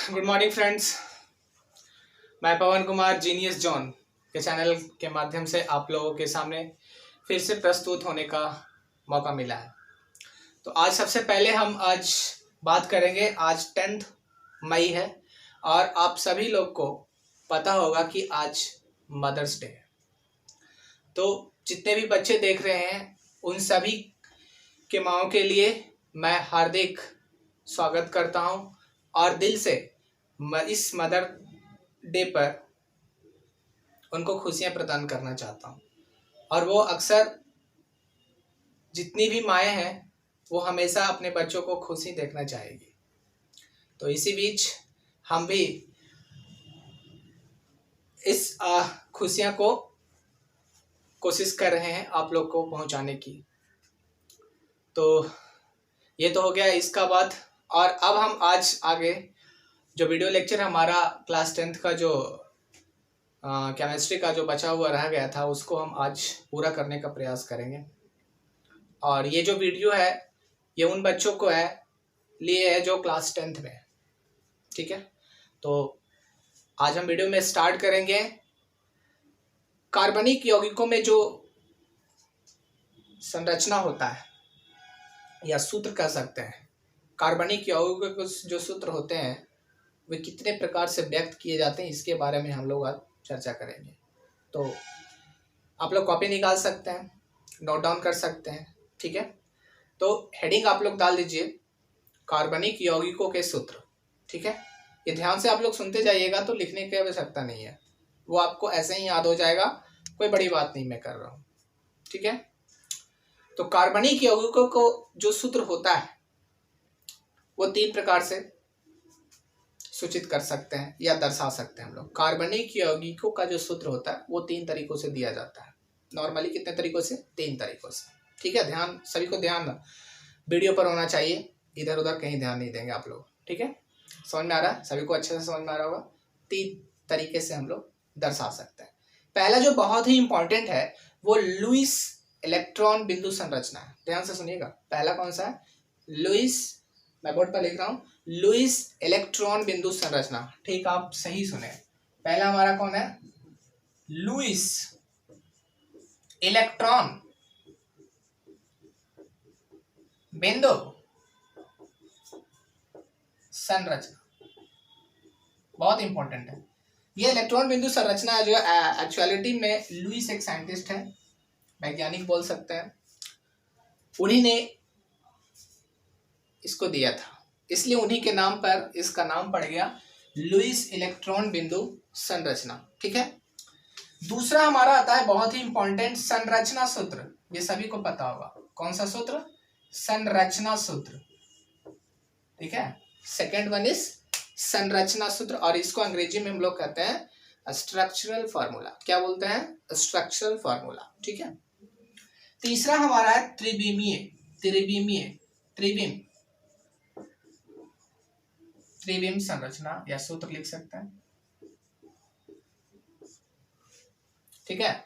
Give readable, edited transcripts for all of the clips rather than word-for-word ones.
Good morning friends. मैं पवन Kumar genius John के channel के माध्यम से आप लोगों के सामने फिर से प्रस्तुत होने का मौका मिला है। तो आज सबसे पहले हम आज बात करेंगे। आज 10 मई है और आप सभी लोग को पता होगा कि आज मदर्स डे है। तो जितने भी बच्चे देख रहे हैं उन सभी के माँओं के लिए मैं हार्दिक स्वागत करता हूं और दिल से इस मदर डे पर उनको खुशियां प्रदान करना चाहता हूं। और वो अक्सर जितनी भी माएँ हैं वो हमेशा अपने बच्चों को खुशी देखना चाहेगी। तो इसी बीच हम भी इस खुशियां को कोशिश कर रहे हैं आप लोग को पहुंचाने की। तो ये तो हो गया इसका बाद। और अब हम आज आगे जो वीडियो लेक्चर हमारा क्लास 10th का जो केमिस्ट्री का जो बचा हुआ रह गया था उसको हम आज पूरा करने का प्रयास करेंगे। और ये जो वीडियो है ये उन बच्चों को लिए है जो क्लास 10th में है। ठीक है, तो आज हम वीडियो में स्टार्ट करेंगे। कार्बनिक यौगिकों में जो संरचना होता है या सूत्र कह सकते हैं, कार्बनिक यौगिकों के जो सूत्र होते हैं वे कितने प्रकार से व्यक्त किए जाते हैं इसके बारे में हम लोग आज चर्चा करेंगे। तो आप लोग कॉपी निकाल सकते हैं, नोट डाउन कर सकते हैं। ठीक है, तो हेडिंग आप लोग डाल दीजिए कार्बनिक यौगिकों के सूत्र। ठीक है, ये ध्यान से आप लोग सुनते जाइएगा तो लिखने की आवश्यकता नहीं है, वो आपको ऐसे ही याद हो जाएगा। कोई बड़ी बात नहीं मैं कर रहा हूँ। ठीक है, तो कार्बनिक यौगिकों को जो सूत्र होता है वो 3 प्रकार से सूचित कर सकते हैं या दर्शा सकते हैं हम लोग। कार्बनिक यौगिकों का जो सूत्र होता है वो 3 तरीकों से दिया जाता है। नॉर्मली कितने तरीकों से? 3 तरीकों से। ठीक है, ध्यान सभी को ध्यान वीडियो पर होना चाहिए, इधर उधर कहीं ध्यान नहीं देंगे आप लोग। ठीक है, समझ में आ रहा है? सभी को अच्छे से समझ में आ रहा होगा। 3 तरीके से हम लोग दर्शा सकते हैं। पहला जो बहुत ही इंपॉर्टेंट है वो लुईस इलेक्ट्रॉन बिंदु संरचना है। ध्यान से सुनिएगा, पहला कौन सा है? लुईस, मैं बोर्ड पर लिख रहा हूँ, लुईस इलेक्ट्रॉन बिंदु संरचना। ठीक, आप सही सुने। पहला हमारा कौन है? लुईस इलेक्ट्रॉन बिंदु संरचना, बहुत इंपॉर्टेंट है ये इलेक्ट्रॉन बिंदु संरचना जो एक्चुअलिटी में लुईस एक साइंटिस्ट है, वैज्ञानिक बोल सकते हैं, उन्हीं ने इसको दिया था, इसलिए उन्हीं के नाम पर इसका नाम पड़ गया लुईस इलेक्ट्रॉन बिंदु संरचना। ठीक है, दूसरा हमारा आता है बहुत ही इंपॉर्टेंट संरचना सूत्र। ये सभी को पता होगा, कौन सा सूत्र? संरचना सूत्र। ठीक है, सेकेंड वन इज संरचना सूत्र और इसको अंग्रेजी में हम लोग कहते हैं स्ट्रक्चरल फॉर्मूला। क्या बोलते हैं? Structural formula. ठीक है, तीसरा हमारा है त्रिविमीय त्रिविम संरचना या सूत्र लिख सकते हैं। ठीक है,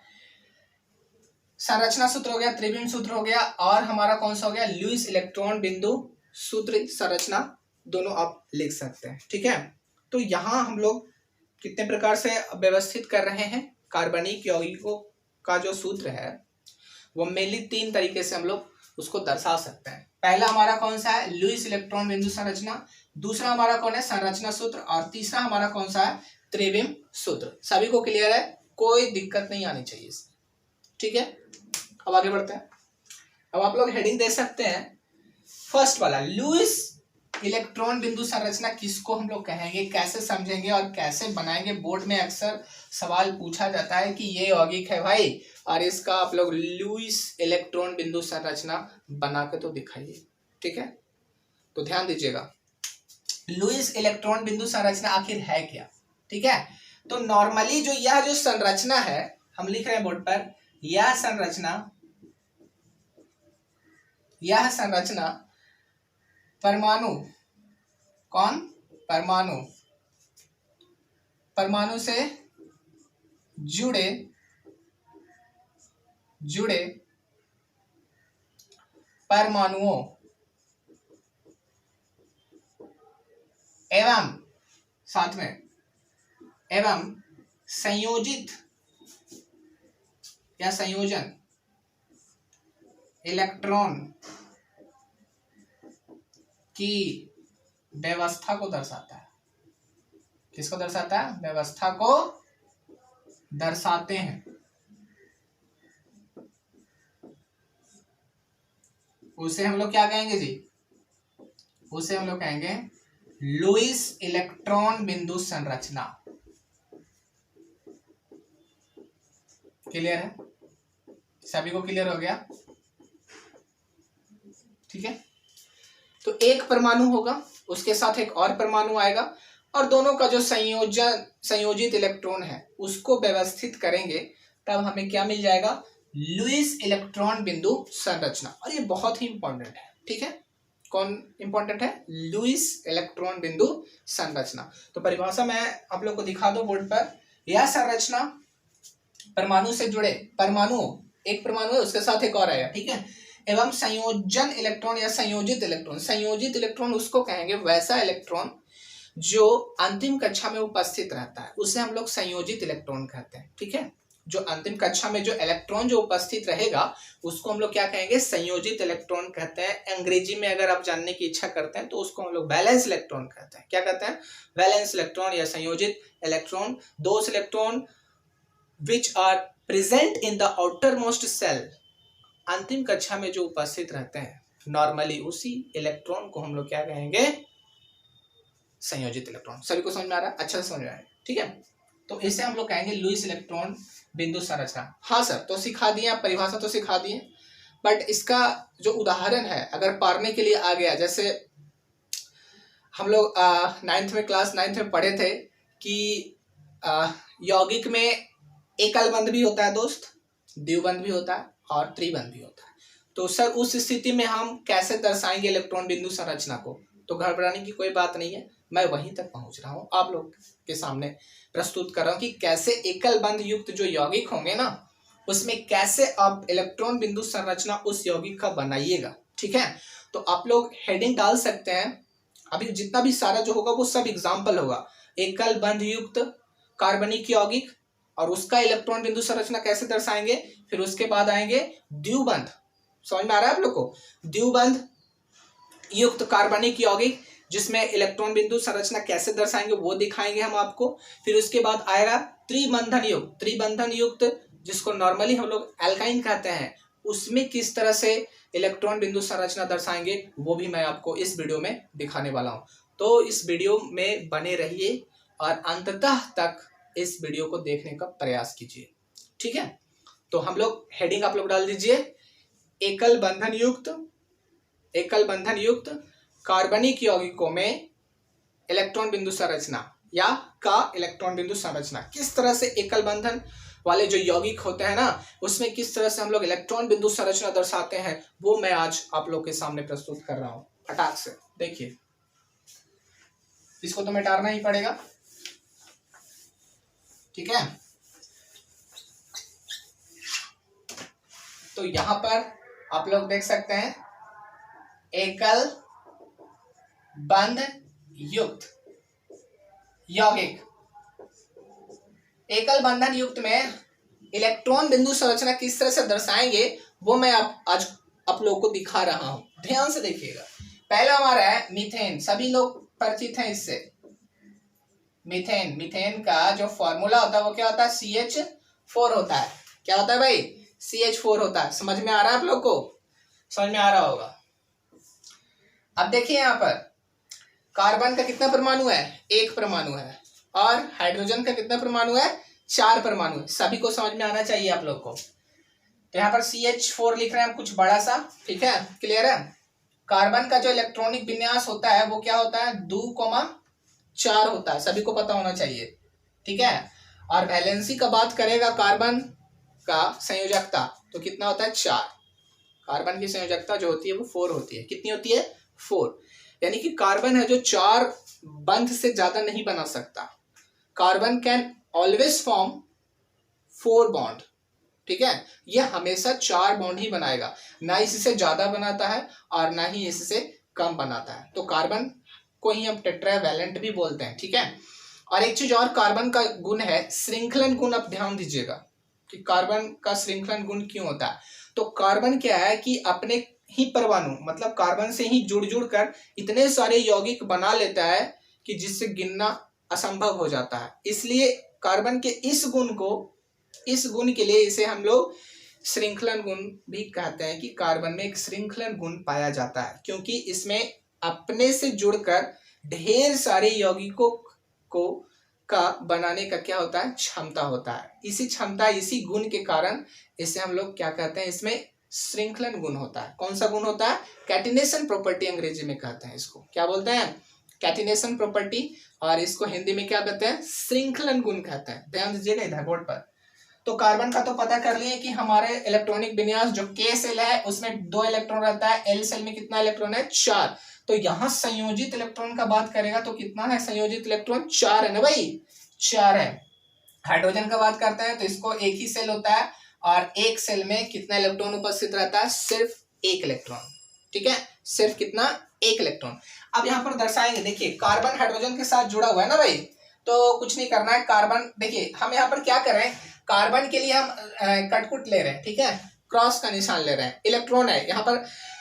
संरचना सूत्र हो गया, त्रिविम सूत्र हो गया, और हमारा कौन सा हो गया? लुईस इलेक्ट्रॉन बिंदु सूत्र संरचना, दोनों आप लिख सकते हैं। ठीक है, तो यहां हम लोग कितने प्रकार से व्यवस्थित कर रहे हैं? कार्बनिक यौगिकों का जो सूत्र है वो मेनली 3 तरीके से हम लोग उसको दर्शा सकते हैं। पहला हमारा कौन सा है? लुईस इलेक्ट्रॉन बिंदु संरचना। दूसरा हमारा कौन है? संरचना सूत्र। और तीसरा हमारा कौन सा है? त्रिविम सूत्र। सभी को क्लियर है? कोई दिक्कत नहीं आनी चाहिए इसमें। ठीक है, अब आगे बढ़ते हैं। अब आप लोग हेडिंग दे सकते हैं फर्स्ट वाला, लुईस इलेक्ट्रॉन बिंदु संरचना किसको हम लोग कहेंगे, कैसे समझेंगे और कैसे बनाएंगे? बोर्ड में अक्सर सवाल पूछा जाता है कि ये यौगिक है भाई और इसका आप लोग लुईस इलेक्ट्रॉन बिंदु संरचना बना के तो दिखाइए। ठीक है, तो ध्यान दीजिएगा, लुईस इलेक्ट्रॉन बिंदु संरचना आखिर है क्या? ठीक है, तो नॉर्मली यह जो संरचना है हम लिख रहे हैं बोर्ड पर, यह संरचना परमाणु, कौन? परमाणु से जुड़े परमाणुओं एवं साथ में एवं संयोजित या संयोजन इलेक्ट्रॉन की व्यवस्था को दर्शाता है। किसको दर्शाता है? व्यवस्था को दर्शाते हैं। उसे हम लोग क्या कहेंगे जी? उसे हम लोग कहेंगे लुईस इलेक्ट्रॉन बिंदु संरचना। क्लियर है? सभी को क्लियर हो गया? ठीक है। तो एक परमाणु होगा, उसके साथ एक और परमाणु आएगा और दोनों का जो संयोजित इलेक्ट्रॉन है उसको व्यवस्थित करेंगे, तब हमें क्या मिल जाएगा? लुईस इलेक्ट्रॉन बिंदु संरचना। और ये बहुत ही इंपॉर्टेंट है। ठीक है, कौन इंपॉर्टेंट है? लुईस इलेक्ट्रॉन बिंदु संरचना। तो परिभाषा मैं आप लोग को दिखा दो बोर्ड पर। यह संरचना परमाणु से जुड़े परमाणु, एक परमाणु है उसके साथ एक और आएगा, ठीक है, एवं संयोजन इलेक्ट्रॉन या संयोजित इलेक्ट्रॉन। संयोजित इलेक्ट्रॉन उसको कहेंगे वैसा इलेक्ट्रॉन जो अंतिम कक्षा में उपस्थित रहता है, उसे हम लोग संयोजित इलेक्ट्रॉन कहते हैं। ठीक है, जो अंतिम कक्षा में जो इलेक्ट्रॉन जो उपस्थित रहेगा उसको हम लोग क्या कहेंगे? संयोजित इलेक्ट्रॉन कहते हैं। अंग्रेजी में अगर आप जानने की इच्छा करते हैं तो उसको हम लोग वैलेंस इलेक्ट्रॉन कहते हैं। क्या कहते हैं? वैलेंस इलेक्ट्रॉन या संयोजित electron. Those electron which are present in the outermost cell, अंतिम कक्षा में जो उपस्थित रहते हैं नॉर्मली, उसी इलेक्ट्रॉन को हम लोग क्या कहेंगे? संयोजित इलेक्ट्रॉन। सभी को समझ में आ रहा है? अच्छा से समझ में आ रहा है? ठीक है, तो इसे हम लोग कहेंगे लुईस इलेक्ट्रॉन बिंदु संरचना। हाँ सर, तो सिखा दिए, आप परिभाषा तो सिखा दिए, बट इसका जो उदाहरण है अगर पारने के लिए आ गया, जैसे हम लोग नाइन्थ में, क्लास 9 में पढ़े थे कि यौगिक में एकल बंध भी होता है दोस्त, द्विबंध भी होता है और त्रिबंध भी होता है। तो सर उस स्थिति में हम कैसे दर्शाएंगे इलेक्ट्रॉन बिंदु संरचना को? तो घबराने की कोई बात नहीं है, मैं वहीं तक पहुंच रहा हूं, आप लोग के सामने प्रस्तुत कर रहा हूं कि कैसे एकल बंध युक्त जो यौगिक होंगे ना, उसमें कैसे आप इलेक्ट्रॉन बिंदु संरचना उस यौगिक का बनाइएगा। ठीक है, तो आप लोग हेडिंग डाल सकते हैं। अभी जितना भी सारा जो होगा वो सब एग्जाम्पल होगा। एकल बंध युक्त कार्बनिक यौगिक और उसका इलेक्ट्रॉन बिंदु संरचना कैसे दर्शाएंगे। फिर उसके बाद आएंगे द्विबंध। समझ में आ रहा है आप लोग को? द्विबंध युक्त कार्बनिक यौगिक जिसमें इलेक्ट्रॉन बिंदु संरचना कैसे दर्शाएंगे वो दिखाएंगे हम आपको। फिर उसके बाद आएगा त्रिबंधन युक्त। त्रिबंधन युक्त जिसको नॉर्मली हम लोग एल्काइन कहते हैं, उसमें किस तरह से इलेक्ट्रॉन बिंदु संरचना दर्शाएंगे वो भी मैं आपको इस वीडियो में दिखाने वाला हूँ। तो इस वीडियो में बने रहिए और अंततः तक इस वीडियो को देखने का प्रयास कीजिए। ठीक है, तो हम लोग हेडिंग आप लोग डाल दीजिए, एकल बंधन युक्त कार्बनिक यौगिकों में इलेक्ट्रॉन बिंदु संरचना या का इलेक्ट्रॉन बिंदु संरचना। किस तरह से एकल बंधन वाले जो यौगिक होते हैं ना, उसमें किस तरह से हम लोग इलेक्ट्रॉन बिंदु संरचना दर्शाते हैं, वो मैं आज आप लोग के सामने प्रस्तुत कर रहा हूँ। फटाक से देखिए, इसको तो मिटाना ही पड़ेगा। ठीक है, तो यहां पर आप लोग देख सकते हैं एकल बंध युक्त यौगिक। एकल बंधन युक्त में इलेक्ट्रॉन बिंदु संरचना किस तरह से दर्शाएंगे वो मैं आज आप लोगों को दिखा रहा हूं। ध्यान से देखिएगा। पहला हमारा है मीथेन। सभी लोग परिचित हैं इससे। मीथेन का जो फॉर्मूला होता है वो क्या होता है? CH4 होता है। क्या होता है भाई? CH4 होता है। समझ में आ रहा है आप लोग को? समझ में आ रहा होगा। अब देखिए यहाँ पर कार्बन का कितना परमाणु है? 1 परमाणु है। और हाइड्रोजन का कितना परमाणु है? 4 परमाणु है। सभी को समझ में आना चाहिए आप लोग को। तो यहाँ पर CH4 लिख रहे हैं हम कुछ बड़ा सा। ठीक है, क्लियर है? कार्बन का जो इलेक्ट्रॉनिक विन्यास होता है वो क्या होता है? 2,4 होता है। सभी को पता होना चाहिए। ठीक है, और वैलेंसी का बात करेगा कार्बन का संयोजकता तो कितना होता है? 4। कार्बन की संयोजकता जो होती है वो 4 होती है। कितनी होती है? 4। यानी कि कार्बन है जो 4 बंध से ज्यादा नहीं बना सकता। Carbon can always form 4 bond. ठीक है, ये हमेशा 4 बॉन्ड ही बनाएगा, ना इससे ज्यादा बनाता है और ना ही इससे कम बनाता है। तो कार्बन को ही हम टेट्रावैलेंट भी बोलते हैं, ठीक है। और एक चीज और कार्बन का गुण है श्रृंखलन गुण। अब ध्यान दीजिएगा कि कार्बन का श्रृंखलन गुण क्यों होता है। तो कार्बन क्या है कि अपने ही परमाणु मतलब कार्बन से ही जुड़ जुड़ कर इतने सारे यौगिक बना लेता है कि जिससे गिनना असंभव हो जाता है। इसलिए कार्बन के इस गुण के लिए इसे हम लोग श्रृंखलन गुण भी कहते हैं कि कार्बन में एक श्रृंखलन गुण पाया जाता है, क्योंकि इसमें अपने से जुड़कर ढेर सारे यौगिकों को का बनाने का क्या होता है, क्षमता होता है। इसी क्षमता इसी गुण के कारण इसे हम लोग क्या कहते हैं, इसमें श्रृंखलन गुण होता है। कौन सा गुण होता है? कैटिनेशन प्रॉपर्टी अंग्रेजी में कहते हैं। इसको क्या बोलते हैं? Catenation property. और इसको हिंदी में क्या कहते हैं? श्रृंखलन गुण कहते हैं। ध्यान दीजिएगा इधर बोर्ड पर। तो कार्बन का तो पता कर लिए कि हमारे इलेक्ट्रॉनिक विन्यास जो के सेल है उसमें 2 इलेक्ट्रॉन रहता है, एल सेल में कितना इलेक्ट्रॉन है? 4। तो यहाँ संयोजित इलेक्ट्रॉन का बात करेगा तो कितना है संयोजित इलेक्ट्रॉन? 4 है ना भाई, 4 है। हाइड्रोजन का बात करते हैं तो इसको एक ही सेल होता है और एक सेल में कितना इलेक्ट्रॉन उपस्थित रहता है? सिर्फ 1 इलेक्ट्रॉन, ठीक है, सिर्फ कितना? 1 इलेक्ट्रॉन। अब यहाँ पर दर्शाएंगे, देखिए कार्बन हाइड्रोजन के साथ जुड़ा हुआ है ना भाई, तो कुछ नहीं करना है। कार्बन देखिए हम यहाँ पर क्या कर रहे हैं, कार्बन के लिए हम कटकुट ले रहे हैं, ठीक है, क्रॉस का निशान ले रहे हैं। इलेक्ट्रॉन है यहाँ पर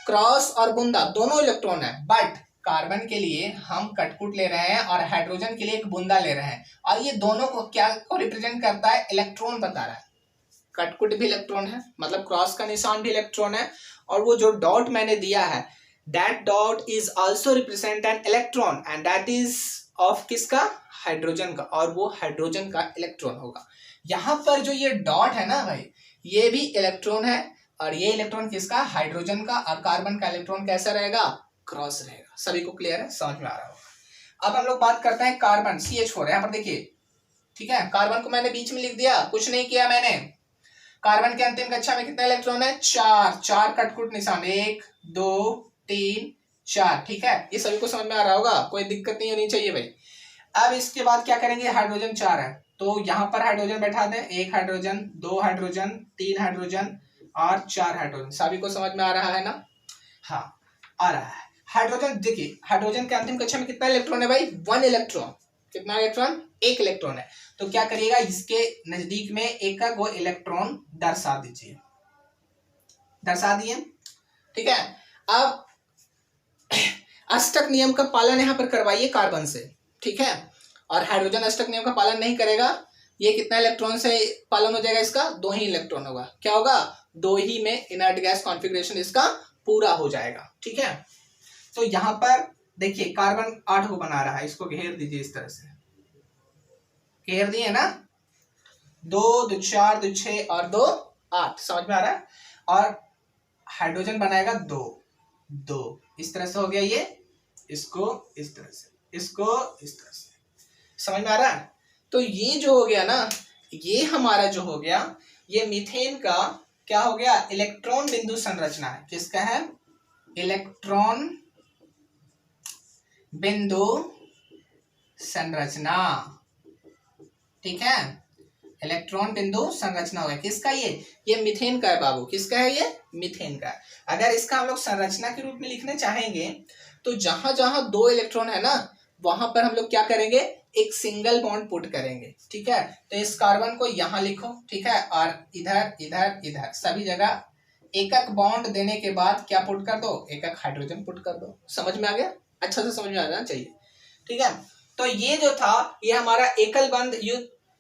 क्रॉस और बूंदा दोनों इलेक्ट्रॉन है, बट कार्बन के लिए हम कटकुट ले रहे हैं और हाइड्रोजन के लिए एक बूंदा ले रहे हैं। और ये दोनों को क्या को रिप्रेजेंट करता है? इलेक्ट्रॉन बता रहा है। कटकुट भी इलेक्ट्रॉन है, मतलब क्रॉस का निशान भी इलेक्ट्रॉन है, और वो जो डॉट मैंने दिया है that dot is also represent an electron and that is of किसका? हाइड्रोजन का, और वो हाइड्रोजन का इलेक्ट्रॉन होगा। यहाँ पर जो ये डॉट है ना भाई, ये भी इलेक्ट्रॉन है और ये इलेक्ट्रॉन किसका? हाइड्रोजन का। और कार्बन का इलेक्ट्रॉन कैसा रहेगा? क्रॉस रहेगा। सभी को क्लियर है, समझ में आ रहा होगा। अब हम लोग बात करते हैं कार्बन CH4 यहाँ पर देखिए, ठीक है, कार्बन को मैंने बीच में लिख दिया, कुछ नहीं किया मैंने। कार्बन के अंतिम कक्षा में कितना इलेक्ट्रॉन है? 4 कटकुट निशान, 1 2 3 4, ठीक है, ये सभी को समझ में आ रहा होगा, कोई दिक्कत नहीं होनी चाहिए भाई। अब इसके बाद क्या करेंगे? हाइड्रोजन 4 है तो यहाँ पर हाइड्रोजन बैठा दें, 1 हाइड्रोजन 2 हाइड्रोजन 3 हाइड्रोजन और 4 हाइड्रोजन। सभी को समझ में आ रहा है ना? हाँ आ रहा है। हाइड्रोजन देखिए, हाइड्रोजन के अंतिम कक्षा में कितना इलेक्ट्रॉन है भाई? 1 इलेक्ट्रॉन। कितना इलेक्ट्रॉन? 1 इलेक्ट्रॉन है। तो क्या करिएगा, इसके नजदीक में एक वो इलेक्ट्रॉन दर्शा दीजिए, दर्शा दिए, ठीक है। अब अष्टक नियम का पालन यहाँ पर करवाइए कार्बन से, ठीक है, और हाइड्रोजन अष्टक नियम का पालन नहीं करेगा। ये कितना इलेक्ट्रॉन से पालन हो जाएगा? इसका 2 ही इलेक्ट्रॉन होगा। क्या होगा? 2 ही में इनर्ट गैस कॉन्फ़िगरेशन इसका पूरा हो जाएगा, ठीक है। तो यहाँ पर देखिए कार्बन 8 को बना रहा है, इसको घेर दीजिए इस तरह से, घेर दिए ना, 2 2 4 2 6 और 2 8, समझ में आ रहा है। और हाइड्रोजन बनाएगा 2 2, इस तरह से हो गया ये, इसको इस तरह से, इसको इस तरह से, समझ में आ रहा है। तो ये जो हो गया ना, ये हमारा जो हो गया, ये मीथेन का क्या हो गया? इलेक्ट्रॉन बिंदु संरचना है। किसका है? इलेक्ट्रॉन बिंदु संरचना, ठीक है, इलेक्ट्रॉन बिंदु संरचना हो गया। किसका? ये मीथेन का है बाबू। किसका है? ये मीथेन का है। अगर इसका हम लोग संरचना के रूप में लिखने चाहेंगे तो जहां जहां 2 इलेक्ट्रॉन है ना, वहां पर हम लोग क्या करेंगे? एक सिंगल बॉन्ड पुट करेंगे, ठीक है। तो इस कार्बन को यहाँ लिखो, ठीक है, और इधर इधर इधर सभी जगह एक एक बॉन्ड देने के बाद क्या पुट कर दो? एक एक हाइड्रोजन पुट कर दो। समझ में आ गया? अच्छा से समझ में आ जाना चाहिए, ठीक है। तो ये जो था, ये हमारा एकल बंध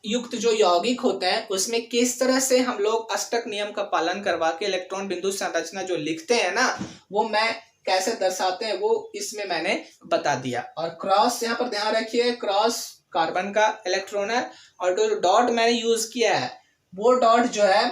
युक्त जो यौगिक होते हैं उसमें किस तरह से हम लोग अष्टक नियम का पालन करवा के इलेक्ट्रॉन बिंदु संरचना जो लिखते हैं ना, वो मैं कैसे दर्शाते हैं वो इसमें मैंने बता दिया। और क्रॉस यहाँ पर ध्यान रखिए, क्रॉस कार्बन का इलेक्ट्रॉन है, और जो डॉट मैंने यूज किया है वो डॉट जो है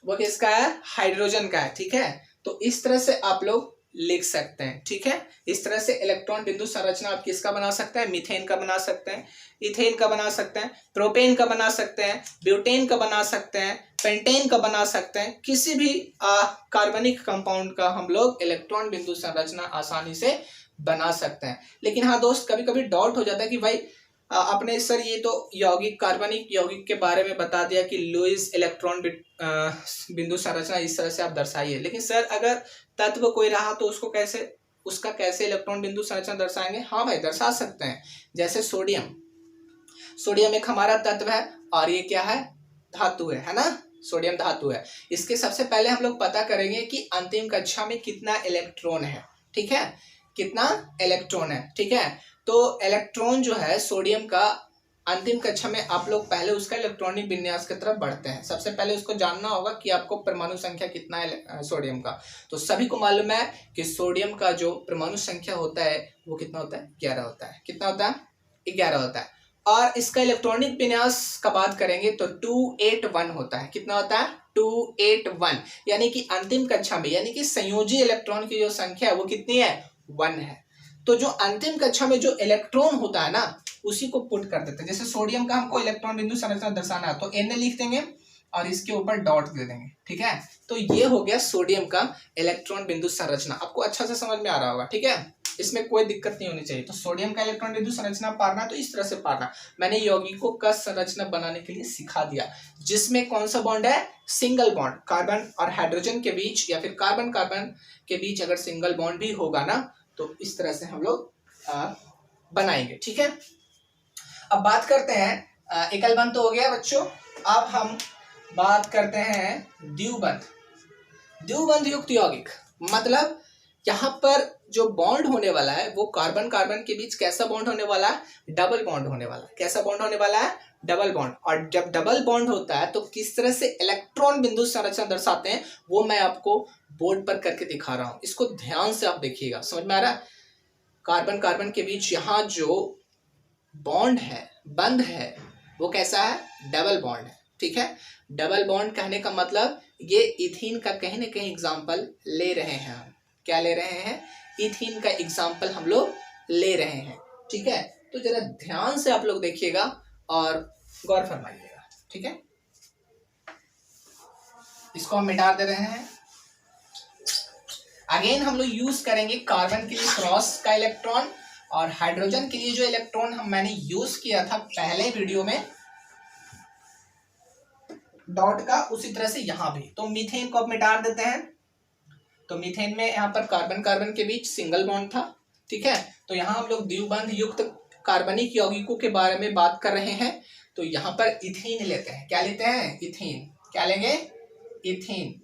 वो किसका है? हाइड्रोजन का है, ठीक है। तो इस तरह से आप लोग लिख सकते हैं, ठीक है। इस तरह से इलेक्ट्रॉन बिंदु संरचना आप किसका बना सकते हैं? मीथेन का बना सकते हैं, इथेन का बना सकते हैं, प्रोपेन का बना सकते हैं, ब्यूटेन का बना सकते हैं, पेंटेन का बना सकते हैं। किसी भी कार्बनिक कंपाउंड का हम लोग इलेक्ट्रॉन बिंदु संरचना आसानी से बना सकते हैं। लेकिन हाँ दोस्त, कभी कभी डाउट हो जाता है कि भाई आपने सर ये तो यौगिक कार्बनिक यौगिक के बारे में बता दिया कि लुईस इलेक्ट्रॉन बिंदु संरचना इस तरह से आप दर्शाइए, लेकिन सर अगर तत्व कोई रहा तो उसको कैसे उसका कैसे इलेक्ट्रॉन बिंदु संरचना दर्शाएंगे? हाँ भाई दर्शा सकते हैं। जैसे सोडियम, सोडियम एक हमारा तत्व है और ये क्या है? धातु है ना? सोडियम धातु है। इसके सबसे पहले हम लोग पता करेंगे कि अंतिम कक्षा में कितना इलेक्ट्रॉन है, ठीक है, कितना इलेक्ट्रॉन है, ठीक है। तो इलेक्ट्रॉन जो है सोडियम का, अंतिम कक्षा में आप लोग पहले उसका इलेक्ट्रॉनिक विन्यास की तरफ बढ़ते हैं। सबसे पहले उसको जानना होगा कि आपको परमाणु संख्या कितना है सोडियम का। तो सभी को मालूम है कि सोडियम का जो परमाणु संख्या होता है वो कितना होता है? 11 होता है। कितना होता है? 11 होता है। और इसका इलेक्ट्रॉनिक विन्यास का बात करेंगे तो 281 होता है। कितना होता है? 281। यानी कि अंतिम कक्षा में, यानी कि संयोजी इलेक्ट्रॉन की जो संख्या है वो कितनी है? 1 है। तो जो अंतिम कक्षा में जो इलेक्ट्रॉन होता है ना, उसी को पुट कर देते हैं। जैसे सोडियम का हमको इलेक्ट्रॉन बिंदु संरचना दर्शाना है तो Na लिख देंगे और इसके ऊपर डॉट दे देंगे, ठीक है। तो ये हो गया सोडियम का इलेक्ट्रॉन बिंदु संरचना। आपको अच्छा से समझ में आ रहा होगा, ठीक है, इसमें कोई दिक्कत नहीं होनी चाहिए। तो सोडियम का इलेक्ट्रॉन बिंदु संरचना पारना तो इस तरह से पारना। मैंने यौगिकों का संरचना बनाने के लिए सिखा दिया, जिसमें कौन सा बॉन्ड है? Single bond. कार्बन और हाइड्रोजन के बीच या फिर कार्बन कार्बन के बीच अगर सिंगल बॉन्ड भी होगा ना, तो इस तरह से हम लोग बनाएंगे, ठीक है। अब बात करते हैं, एकल बंध तो हो गया बच्चों। अब हम बात करते हैं द्विबंध। द्विबंध युक्त यौगिक मतलब यहाँ पर जो बॉन्ड होने वाला है वो कार्बन कार्बन के बीच कैसा बॉन्ड होने वाला है? डबल बॉन्ड होने वाला है। कैसा बॉन्ड होने वाला है? Double bond. और जब डबल बॉन्ड होता है तो किस तरह से इलेक्ट्रॉन बिंदु संरचना दर्शाते हैं वो मैं आपको बोर्ड पर करके दिखा रहा हूँ। इसको ध्यान से आप देखिएगा, समझ में आ रहा है? कार्बन कार्बन के बीच यहाँ जो बॉन्ड है, बंध है, वो कैसा है? डबल बॉन्ड है, ठीक है। डबल बॉन्ड कहने का मतलब ये इथीन का कहीं ना कहीं एग्जाम्पल ले रहे हैं हम। क्या ले रहे हैं? इथीन का एग्जाम्पल हम लोग ले रहे हैं, ठीक है। तो जरा ध्यान से आप लोग देखिएगा और गौर फरमाइएगा, ठीक है। इसको हम मिटा दे रहे हैं। अगेन हम लोग यूज करेंगे कार्बन के लिए क्रॉस का इलेक्ट्रॉन और हाइड्रोजन के लिए जो इलेक्ट्रॉन मैंने यूज किया था पहले वीडियो में डॉट का, उसी तरह से यहां भी। तो मीथेन को अब मिटा देते हैं। तो मीथेन में यहाँ पर कार्बन कार्बन के बीच सिंगल बॉन्ड था, ठीक है। तो यहाँ हम लोग द्विबंध युक्त कार्बनिक यौगिकों के बारे में बात कर रहे हैं। तो यहाँ पर इथीन लेते हैं। क्या लेते हैं? इथीन। क्या लेंगे? इथीन।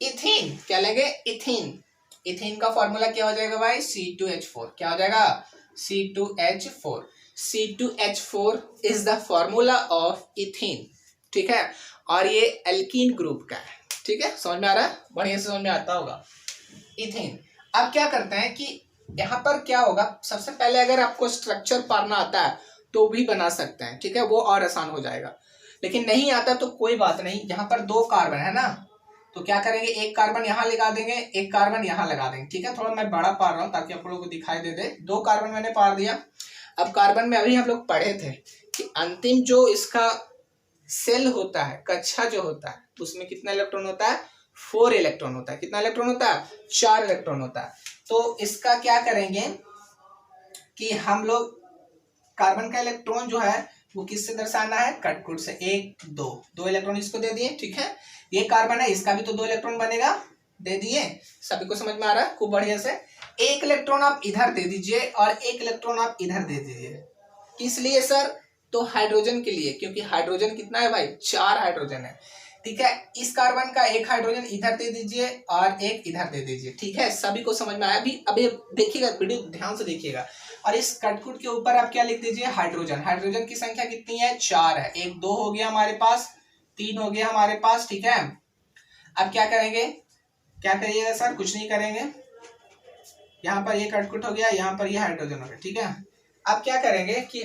इथीन क्या लेंगे? इथीन। इथीन का फॉर्मूला क्या हो जाएगा भाई? C2H4। क्या हो जाएगा? C2H4। C2H4 is the formula of ethene, ठीक है। और ये एल्कीन ग्रुप का है, ठीक है। समझ में आ रहा है? बढ़िया से समझ में आता होगा। इथीन। अब क्या करते हैं कि यहाँ पर क्या होगा, सबसे पहले अगर आपको स्ट्रक्चर पारना आता है तो भी बना सकते हैं, ठीक है, वो और आसान हो जाएगा। लेकिन नहीं आता तो कोई बात नहीं। यहाँ पर 2 कार्बन है ना, तो क्या करेंगे? एक कार्बन यहाँ लगा देंगे, एक कार्बन यहाँ लगा देंगे, ठीक है। थोड़ा मैं बड़ा पार रहा हूँ ताकि आप लोगों को दिखाई दे दे। 2 कार्बन मैंने पार दिया। अब कार्बन में अभी हम लोग पढ़े थे कि अंतिम जो इसका सेल होता है, कक्षा जो होता है, उसमें कितना इलेक्ट्रॉन होता है? 4 इलेक्ट्रॉन होता है। कितना इलेक्ट्रॉन होता है? 4 इलेक्ट्रॉन होता है। तो इसका क्या करेंगे कि हम लोग कार्बन का इलेक्ट्रॉन जो है वो किससे दर्शाना है? कटकुट से। 1 2 इलेक्ट्रॉन इसको दे दिए, ठीक है। ये कार्बन है, इसका भी तो 2 इलेक्ट्रॉन बनेगा, दे दिए। सभी को समझ में आ रहा है? खूब बढ़िया से। 1 इलेक्ट्रॉन आप इधर दे दीजिए और 1 इलेक्ट्रॉन आप इधर दे दीजिए। इसलिए सर, तो हाइड्रोजन के लिए, क्योंकि हाइड्रोजन कितना है भाई? 4 हाइड्रोजन है, ठीक है। इस कार्बन का 1 हाइड्रोजन इधर दे दीजिए और 1 इधर दे दीजिए, ठीक है। सभी को समझ में आया? अभी देखिएगा, वीडियो ध्यान से देखिएगा। और इस कटकुट के ऊपर आप क्या लिख दीजिए? हाइड्रोजन। हाइड्रोजन की संख्या कितनी है? 4 है। 1 2 हो गया हमारे पास, 3 हो गया हमारे पास, ठीक है। अब क्या करेंगे? क्या करिएगा सर? कुछ नहीं करेंगे। यहाँ पर ये कटकुट हो गया, यहाँ पर ये हाइड्रोजन हो गया, ठीक है। अब क्या करेंगे कि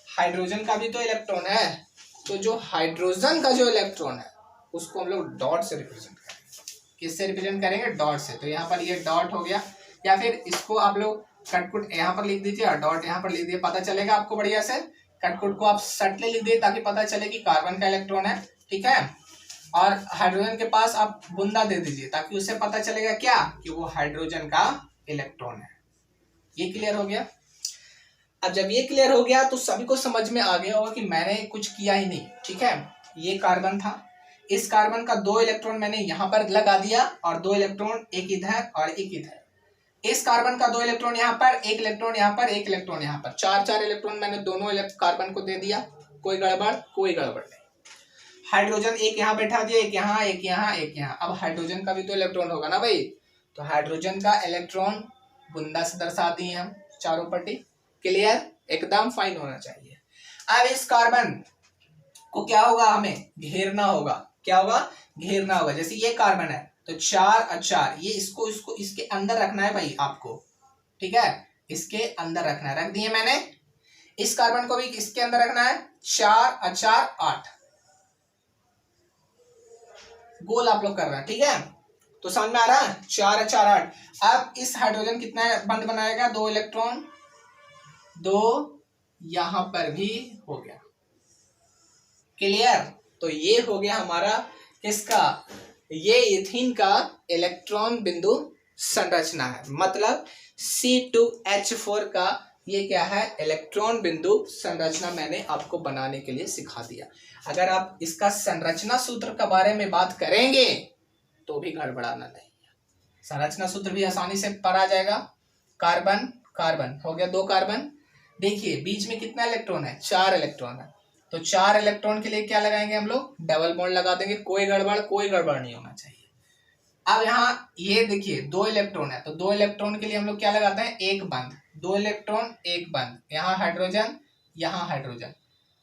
हाइड्रोजन का भी तो इलेक्ट्रॉन है, तो जो हाइड्रोजन का जो इलेक्ट्रॉन है उसको हम लोग डॉट से रिप्रेजेंट करेंगे। किससे रिप्रेजेंट करेंगे? डॉट से। तो यहाँ पर ये डॉट हो गया, या फिर इसको आप लोग कटकुट यहाँ पर लिख दीजिए और डॉट यहाँ पर लिख दीजिए, पता चलेगा आपको बढ़िया से। कटकुट को आप सटले लिख दिए ताकि पता चले कि कार्बन का इलेक्ट्रॉन है, ठीक है। और हाइड्रोजन के पास आप बूंदा दे दीजिए ताकि उसे पता चलेगा क्या? कि वो हाइड्रोजन का इलेक्ट्रॉन है। ये क्लियर हो गया? अब जब ये क्लियर हो गया तो सभी को समझ में आ गया होगा कि मैंने कुछ किया ही नहीं, ठीक है। ये कार्बन था, इस कार्बन का 2 इलेक्ट्रॉन मैंने यहाँ पर लगा दिया और 2 इलेक्ट्रॉन एक इधर और एक इधर। इस कार्बन का 2 इलेक्ट्रॉन यहाँ पर, 1 इलेक्ट्रॉन यहाँ पर, 1 इलेक्ट्रॉन यहाँ पर, 4 इलेक्ट्रॉन मैंने दोनों कार्बन को दे दिया। कोई गड़बड़ नहीं। हाइड्रोजन एक यहाँ बैठा दिया, एक यहाँ, एक यहाँ, एक यहाँ। अब हाइड्रोजन का भी तो इलेक्ट्रॉन होगा ना भाई, तो हाइड्रोजन का इलेक्ट्रॉन बूंदा से दर्शा दिए हम चारों पट्टी। क्लियर, एकदम फाइन होना चाहिए। अब इस कार्बन को क्या होगा, हमें घेरना होगा। क्या होगा, घेरना होगा। जैसे ये कार्बन है तो 4 और 4, ये इसको इसके अंदर रखना है भाई आपको, ठीक है, इसके अंदर रखना है। रख दिए मैंने। इस कार्बन को भी इसके अंदर रखना है। 4 और 4 8 गोल आप लोग कर रहे हैं, ठीक है। तो समझ में आ रहा है, 4 और 4 8। अब इस हाइड्रोजन कितना बंद बनाएगा, 2 इलेक्ट्रॉन, 2 यहां पर भी हो गया। क्लियर, तो ये हो गया हमारा किसका, ये इथीन का इलेक्ट्रॉन बिंदु संरचना है। मतलब C2H4 का ये क्या है, इलेक्ट्रॉन बिंदु संरचना मैंने आपको बनाने के लिए सिखा दिया। अगर आप इसका संरचना सूत्र के बारे में बात करेंगे तो भी गड़बड़ाना नहीं है। संरचना सूत्र भी आसानी से पढ़ा जाएगा। कार्बन कार्बन हो गया, 2 कार्बन। देखिए बीच में कितना इलेक्ट्रॉन है, 4 इलेक्ट्रॉन है। तो 4 इलेक्ट्रॉन के लिए क्या लगाएंगे हम लोग, डबल बॉन्ड लगा देंगे। कोई गड़बड़ नहीं होना चाहिए। अब यहाँ ये देखिए 2 इलेक्ट्रॉन है, तो 2 इलेक्ट्रॉन के लिए हम लोग क्या लगाते हैं, एक बंद। 2 इलेक्ट्रॉन एक बंद, यहाँ हाइड्रोजन, यहाँ हाइड्रोजन,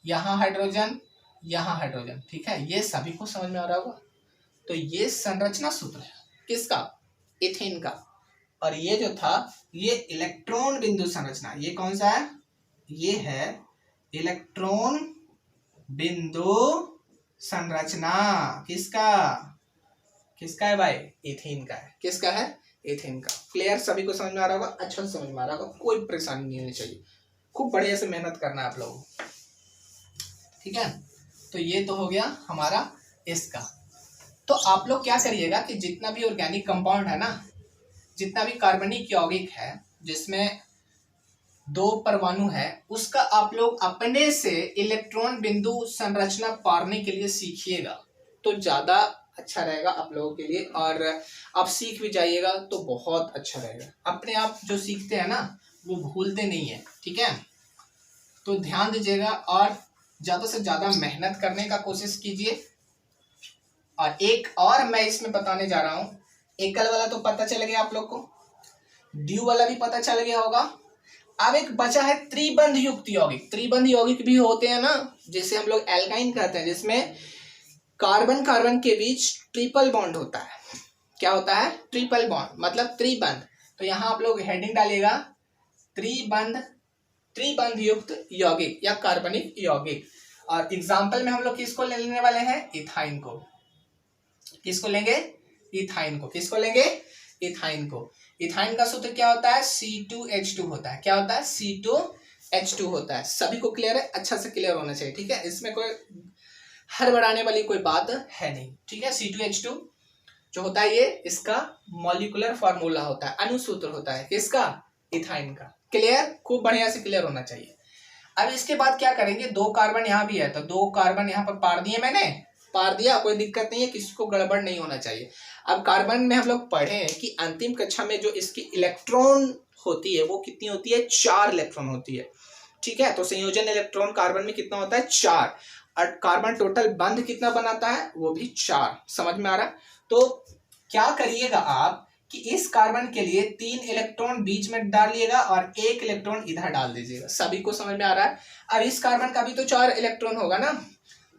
यहाँ हाइड्रोजन, यहाँ हाइड्रोजन, ठीक है। ये सभी को समझ में आ रहा होगा। तो ये संरचना सूत्र है किसका, इथेन का। और ये जो था ये इलेक्ट्रॉन बिंदु संरचना, ये कौन सा है, ये है इलेक्ट्रॉन बिंदु संरचना। किसका, किसका है भाई, इथेन का है। किसका है, इथेन का। क्लियर, सभी को समझ में आ रहा होगा, अच्छा से समझ में आ रहा होगा, कोई परेशानी नहीं होनी चाहिए। खूब बढ़िया से मेहनत करना है आप लोगों को, ठीक है। तो ये तो हो गया हमारा इसका। तो आप लोग क्या करिएगा कि जितना भी ऑर्गेनिक कंपाउंड है ना, जितना भी कार्बनिक यौगिक है जिसमें 2 परमाणु है, उसका आप लोग अपने से इलेक्ट्रॉन बिंदु संरचना पाने के लिए सीखिएगा, तो ज्यादा अच्छा रहेगा आप लोगों के लिए। और आप सीख भी जाइएगा तो बहुत अच्छा रहेगा। अपने आप जो सीखते हैं ना वो भूलते नहीं है, ठीक है। तो ध्यान दीजिएगा और ज्यादा से ज्यादा मेहनत करने का कोशिश कीजिए। और एक और मैं इसमें बताने जा रहा हूँ, एकल वाला तो पता चल गया आप लोग को, ड्यू वाला भी पता चल गया होगा। अब एक बचा है त्रिबंध युक्त यौगिक। त्रिबंध यौगिक भी होते हैं ना, जैसे हम लोग एल्काइन कहते हैं, जिसमें कार्बन कार्बन के बीच ट्रिपल बॉन्ड होता है। क्या होता है, ट्रिपल बॉन्ड, मतलब त्रिबंध। तो यहाँ आप लोग हेडिंग डालिएगा त्रिबंध युक्त यौगिक या कार्बनिक यौगिक। और एग्जाम्पल में हम लोग किसको लेने वाले हैं, इथाइन को। किसको लेंगे, इथाइन को। किसको लेंगे, इथाइन को। इथाइन का सूत्र क्या होता है, C2H2 होता है। क्या होता है, C2H2 होता है। सभी को क्लियर है, अच्छा से क्लियर होना चाहिए, ठीक है। इसमें कोई हड़बड़ाने वाली कोई बात है नहीं, ठीक है। C2H2 जो होता है ये इसका मॉलिक्यूलर फार्मूला होता है, अनुसूत्र होता है किसका, इथाइन का। क्लियर, खूब बढ़िया से क्लियर होना चाहिए। अब इसके बाद क्या करेंगे, 2 कार्बन यहाँ भी है, तो 2 कार्बन यहाँ पर पार दिए मैंने, पार दिया, कोई दिक्कत नहीं है, किसी को गड़बड़ नहीं होना चाहिए। अब कार्बन में हम लोग पढ़े हैं कि अंतिम कक्षा में जो इसकी इलेक्ट्रॉन होती है वो कितनी होती है, 4 इलेक्ट्रॉन होती है, ठीक है। तो संयोजन इलेक्ट्रॉन कार्बन में कितना होता है, 4। और कार्बन टोटल बंध कितना बनाता है, वो भी 4। समझ में आ रहा है। तो क्या करिएगा आप कि इस कार्बन के लिए 3 इलेक्ट्रॉन बीच में डालिएगा और 1 इलेक्ट्रॉन इधर डाल दीजिएगा। सभी को समझ में आ रहा है। अब इस कार्बन का भी तो 4 इलेक्ट्रॉन होगा ना,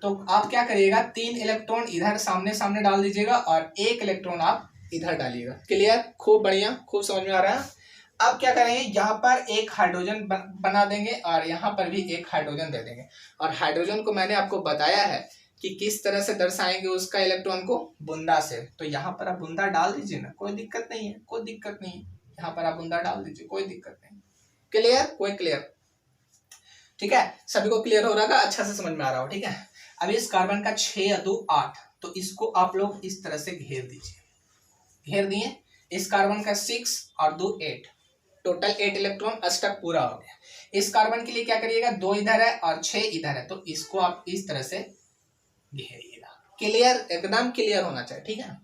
तो आप क्या करिएगा, 3 इलेक्ट्रॉन इधर सामने सामने डाल दीजिएगा और 1 इलेक्ट्रॉन आप इधर डालिएगा। क्लियर, खूब बढ़िया, खूब समझ में आ रहा है। अब क्या करेंगे, यहाँ पर एक हाइड्रोजन बना देंगे और यहाँ पर भी एक हाइड्रोजन दे देंगे। और हाइड्रोजन को मैंने आपको बताया है कि किस तरह से दर्शाएंगे उसका इलेक्ट्रॉन को, बूंदा से। तो यहाँ पर आप बूंदा डाल दीजिए ना, कोई दिक्कत नहीं है, कोई दिक्कत नहीं है। यहाँ पर आप बूंदा डाल दीजिए, कोई दिक्कत नहीं। क्लियर, कोई क्लियर, ठीक है। सभी को क्लियर हो रहा है, अच्छा से समझ में आ रहा हो, ठीक है। अब इस कार्बन का 6 और 2 8, तो इसको आप लोग इस तरह से घेर दीजिए। घेर दिए। इस कार्बन का 6 और 2 8, टोटल 8 इलेक्ट्रॉन, अष्टक पूरा हो गया। इस कार्बन के लिए क्या करिएगा, 2 इधर है और 6 इधर है, तो इसको आप इस तरह से घेरिएगा। क्लियर, एकदम क्लियर होना चाहिए, ठीक है।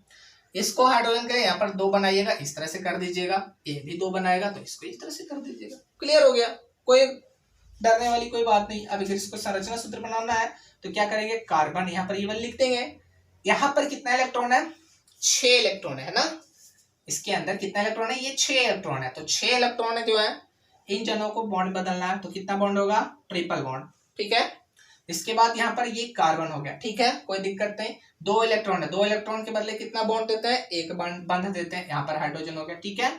इसको हाइड्रोजन का यहाँ पर 2 बनाइएगा, इस तरह से कर दीजिएगा, ये भी 2 बनाएगा तो इसको इस तरह से कर दीजिएगा। क्लियर हो गया, कोई डरने वाली कोई बात नहीं। अब अगर इसको संरचना सूत्र बनाना है तो क्या करेंगे, कार्बन यहाँ पर E1 लिख देंगे। यहाँ पर कितना इलेक्ट्रॉन है, 6 इलेक्ट्रॉन है ना, इसके अंदर कितना इलेक्ट्रॉन है, ये 6 इलेक्ट्रॉन है। तो 6 इलेक्ट्रॉन है जो है, इन जनों को बॉन्ड बदलना है, तो कितना बॉन्ड होगा, ट्रिपल बॉन्ड। ठीक है, इसके बाद यहाँ पर ये कार्बन हो गया। ठीक है, कोई दिक्कत नहीं। 2 इलेक्ट्रॉन है, 2 इलेक्ट्रॉन के बदले कितना बॉन्ड देते हैं, एक बंध देते हैं। यहाँ पर हाइड्रोजन हो गया। ठीक है,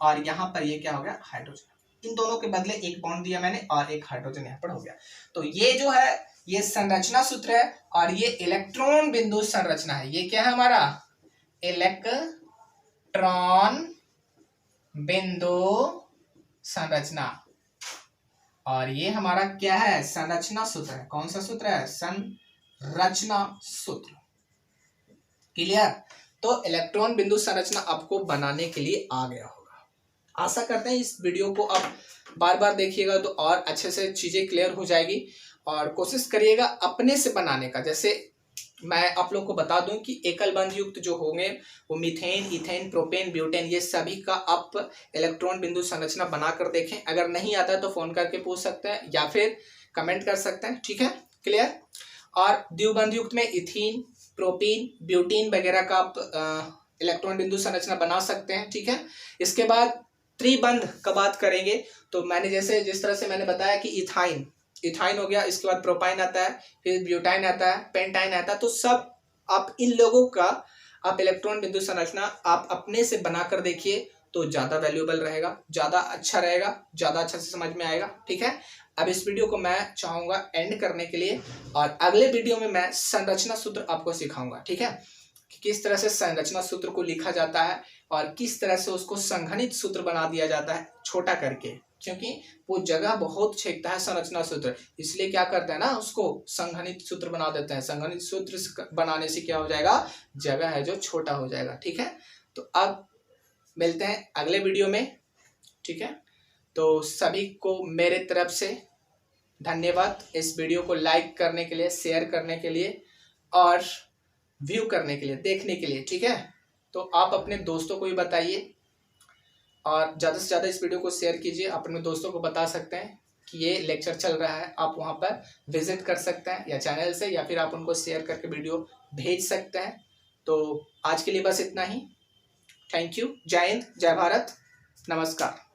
और यहाँ पर ये क्या हो गया, हाइड्रोजन। इन दोनों के बदले एक बॉन्ड दिया मैंने और एक हाइड्रोजन यहाँ पर हो गया। तो ये जो है ये संरचना सूत्र है और ये इलेक्ट्रॉन बिंदु संरचना है। ये क्या है हमारा, इलेक्ट्रॉन बिंदु संरचना, और ये हमारा क्या है, संरचना सूत्र है। कौन सा सूत्र है, संरचना सूत्र। क्लियर। तो इलेक्ट्रॉन बिंदु संरचना आपको बनाने के लिए आ गया होगा। आशा करते हैं इस वीडियो को आप बार बार देखिएगा तो और अच्छे से चीजें क्लियर हो जाएगी, और कोशिश करिएगा अपने से बनाने का। जैसे मैं आप लोग को बता दूं कि एकल बंध युक्त जो होंगे वो मीथेन, इथेन, प्रोपेन, ब्यूटेन, ये सभी का आप इलेक्ट्रॉन बिंदु संरचना बनाकर देखें। अगर नहीं आता है तो फोन करके पूछ सकते हैं या फिर कमेंट कर सकते हैं। ठीक है, क्लियर। और द्विबंध युक्त में इथीन, प्रोपीन, ब्यूटीन वगैरह का आप इलेक्ट्रॉन बिंदु संरचना बना सकते हैं। ठीक है, इसके बाद त्रिबंध का बात करेंगे तो मैंने जिस तरह से मैंने बताया कि इथाइन हो गया, इसके बाद प्रोपाइन आता है, फिर ब्यूटाइन आता है, पेंटाइन आता है। तो सब आप इन लोगों का आप इलेक्ट्रॉन बिंदु संरचना आप अपने से बनाकर देखिए तो ज़्यादा वैल्यूएबल रहेगा, ज़्यादा अच्छा रहेगा, ज़्यादा अच्छा से समझ में आएगा। ठीक है, अब इस वीडियो को मैं चाहूँगा एंड करने के लिए, और अगले वीडियो में मैं संरचना सूत्र आपको सिखाऊंगा। ठीक है, कि किस तरह से संरचना सूत्र को लिखा जाता है और किस तरह से उसको संघनित सूत्र बना दिया जाता है छोटा करके, क्योंकि वो जगह बहुत छेकता है संरचना सूत्र, इसलिए क्या करते हैं ना, उसको संघनित सूत्र बना देते हैं। संघनित सूत्र बनाने से क्या हो जाएगा, जगह है जो छोटा हो जाएगा। ठीक है, तो अब मिलते हैं अगले वीडियो में। ठीक है, तो सभी को मेरे तरफ से धन्यवाद इस वीडियो को लाइक करने के लिए, शेयर करने के लिए और व्यू करने के लिए, देखने के लिए। ठीक है, तो आप अपने दोस्तों को भी बताइए और ज़्यादा से ज़्यादा इस वीडियो को शेयर कीजिए। अपने दोस्तों को बता सकते हैं कि ये लेक्चर चल रहा है, आप वहाँ पर विजिट कर सकते हैं या चैनल से, या फिर आप उनको शेयर करके वीडियो भेज सकते हैं। तो आज के लिए बस इतना ही। Thank you. जय हिंद, जय भारत, नमस्कार।